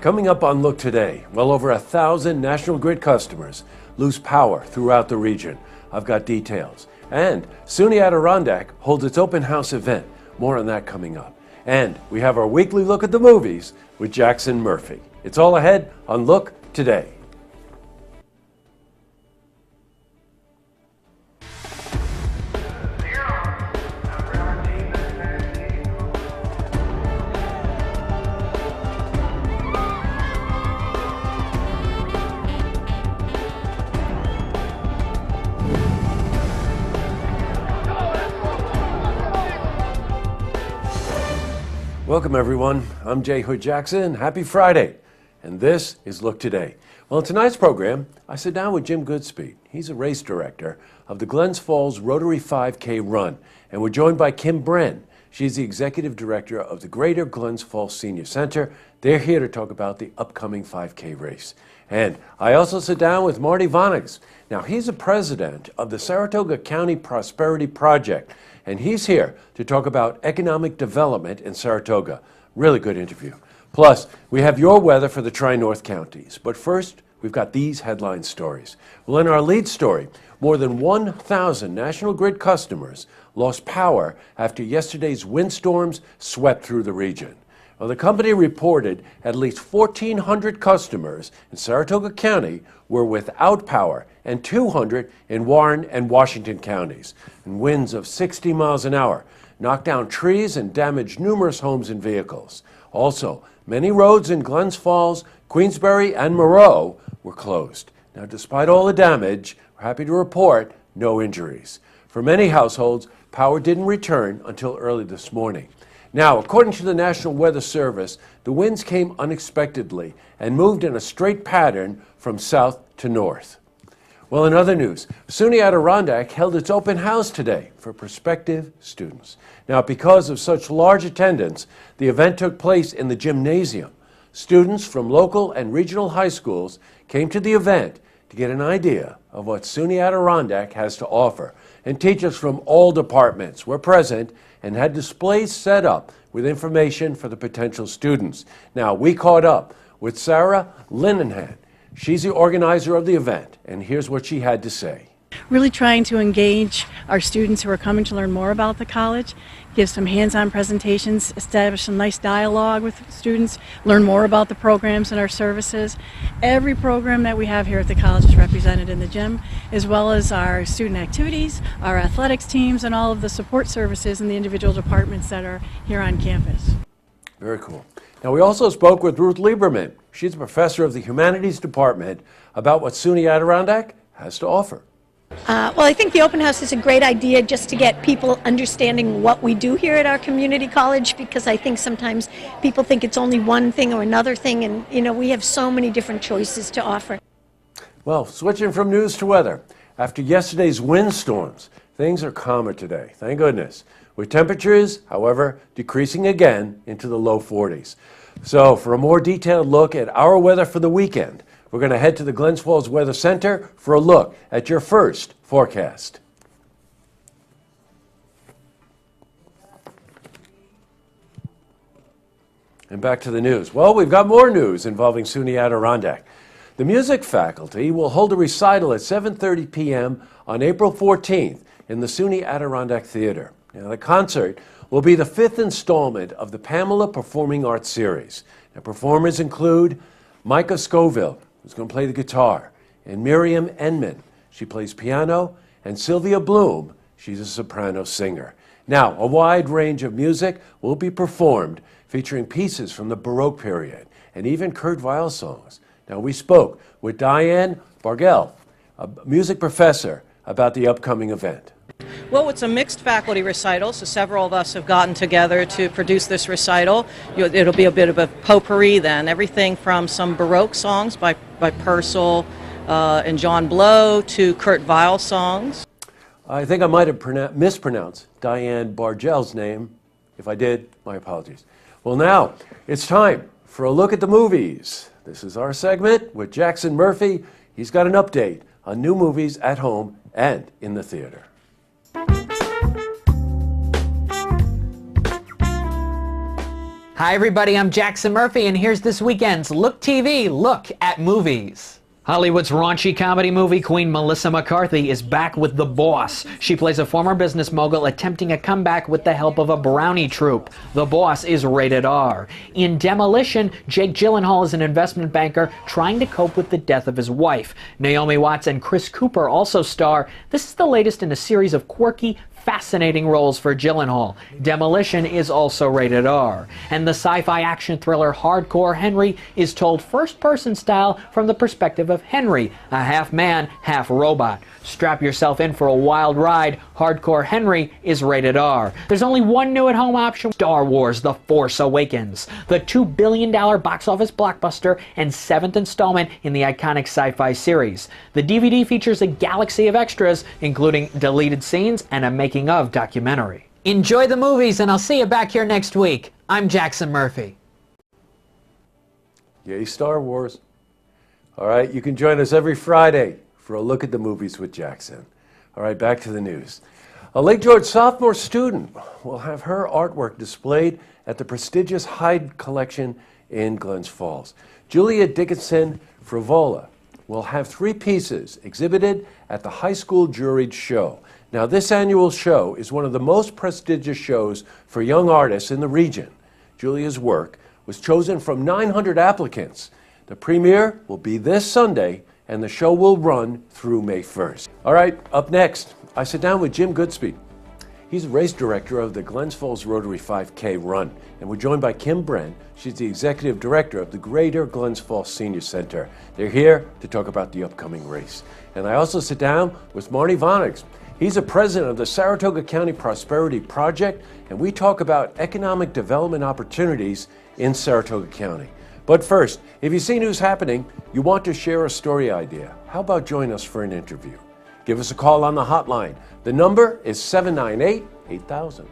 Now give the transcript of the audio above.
Coming up on Look Today, well over 1,000 National Grid customers lose power throughout the region. I've got details. And SUNY Adirondack holds its open house event. More on that coming up. And we have our weekly look at the movies with Jackson Murphy. It's all ahead on Look Today. Welcome everyone, I'm Jay Hood Jackson. Happy Friday, and this is Look Today. Well, in tonight's program, I sit down with Jim Goodspeed. He's a race director of the Glens Falls Rotary 5K Run, and we're joined by Kim Bren. She's the executive director of the Greater Glens Falls Senior Center. They're here to talk about the upcoming 5K race. And I also sit down with Marty Vonnegas. Now, he's the president of the Saratoga County Prosperity Project, and he's here to talk about economic development in Saratoga. Really good interview. Plus, we have your weather for the Tri-North counties. But first, we've got these headline stories. Well, in our lead story, more than 1,000 National Grid customers lost power after yesterday's windstorms swept through the region. Well, the company reported at least 1,400 customers in Saratoga County were without power and 200 in Warren and Washington counties. And winds of 60 miles an hour knocked down trees and damaged numerous homes and vehicles. Also, many roads in Glens Falls, Queensbury, and Moreau were closed. Now, despite all the damage, we're happy to report no injuries. For many households, power didn't return until early this morning. Now, according to the National Weather Service, the winds came unexpectedly and moved in a straight pattern from south to north. Well, in other news, SUNY Adirondack held its open house today for prospective students. Now, because of such large attendance, the event took place in the gymnasium. Students from local and regional high schools came to the event to get an idea of what SUNY Adirondack has to offer. And teachers from all departments were present and had displays set up with information for the potential students. Now, we caught up with Sarah Linehan. She's the organizer of the event, and here's what she had to say. Really trying to engage our students who are coming to learn more about the college, give some hands-on presentations, establish some nice dialogue with students, learn more about the programs and our services. Every program that we have here at the college is represented in the gym, as well as our student activities, our athletics teams, and all of the support services in the individual departments that are here on campus. Very cool. Now, we also spoke with Ruth Lieberman. She's a professor of the Humanities Department about what SUNY Adirondack has to offer. Well, I think the open house is a great idea just to get people understanding what we do here at our community college, because I think sometimes people think it's only one thing or another thing, and we have so many different choices to offer. Well, switching from news to weather. After yesterday's windstorms, things are calmer today, thank goodness, with temperatures, however, decreasing again into the low 40s. So for a more detailed look at our weather for the weekend, we're going to head to the Glens Falls Weather Center for a look at your first forecast. And back to the news. Well, we've got more news involving SUNY Adirondack. The music faculty will hold a recital at 7:30 p.m. on April 14th in the SUNY Adirondack Theater. Now, the concert will be the fifth installment of the Pamela Performing Arts Series. Now, performers include Micah Scoville, who's going to play the guitar, and Miriam Enman. She plays piano, and Sylvia Bloom, she's a soprano singer. Now, a wide range of music will be performed, featuring pieces from the Baroque period, and even Kurt Weill songs. Now, we spoke with Diane Bargell, a music professor, about the upcoming event. Well, it's a mixed faculty recital, so several of us have gotten together to produce this recital. It'll be a bit of a potpourri then, everything from some Baroque songs by Purcell and John Blow to Kurt Weill songs. I think I might have mispronounced Diane Bargell's name. If I did, my apologies. Well, now it's time for a look at the movies. This is our segment with Jackson Murphy. He's got an update on new movies at home and in the theater. Hi everybody, I'm Jackson Murphy, and here's this weekend's Look TV Look at Movies. Hollywood's raunchy comedy movie queen Melissa McCarthy is back with The Boss. She plays a former business mogul attempting a comeback with the help of a brownie troupe. The Boss is rated R. In Demolition, Jake Gyllenhaal is an investment banker trying to cope with the death of his wife. Naomi Watts and Chris Cooper also star. This is the latest in a series of quirky, fascinating roles for Gyllenhaal. Demolition is also rated R. And the sci-fi action thriller Hardcore Henry is told first-person style from the perspective of Henry, a half-man, half-robot. Strap yourself in for a wild ride. Hardcore Henry is rated R. There's only one new at-home option: Star Wars: The Force Awakens, the $2 billion box office blockbuster and 7th installment in the iconic sci-fi series. The DVD features a galaxy of extras, including deleted scenes and a making-of documentary. Enjoy the movies, and I'll see you back here next week. I'm Jackson Murphy. Yay, Star Wars. All right, you can join us every Friday for a look at the movies with Jackson. All right, back to the news. A Lake George sophomore student will have her artwork displayed at the prestigious Hyde Collection in Glens Falls. Julia Dickinson Frivola will have 3 pieces exhibited at the high school juried show. Now, this annual show is one of the most prestigious shows for young artists in the region. Julia's work was chosen from 900 applicants. The premiere will be this Sunday, and the show will run through May 1st. All right, up next, I sit down with Jim Goodspeed. He's the race director of the Glens Falls Rotary 5K Run, and we're joined by Kim Bren. She's the executive director of the Greater Glens Falls Senior Center. They're here to talk about the upcoming race. And I also sit down with Marty Vonnegs. He's the president of the Saratoga County Prosperity Project, and we talk about economic development opportunities in Saratoga County. But first, if you see news happening, you want to share a story idea, how about join us for an interview? Give us a call on the hotline. The number is 798-8000.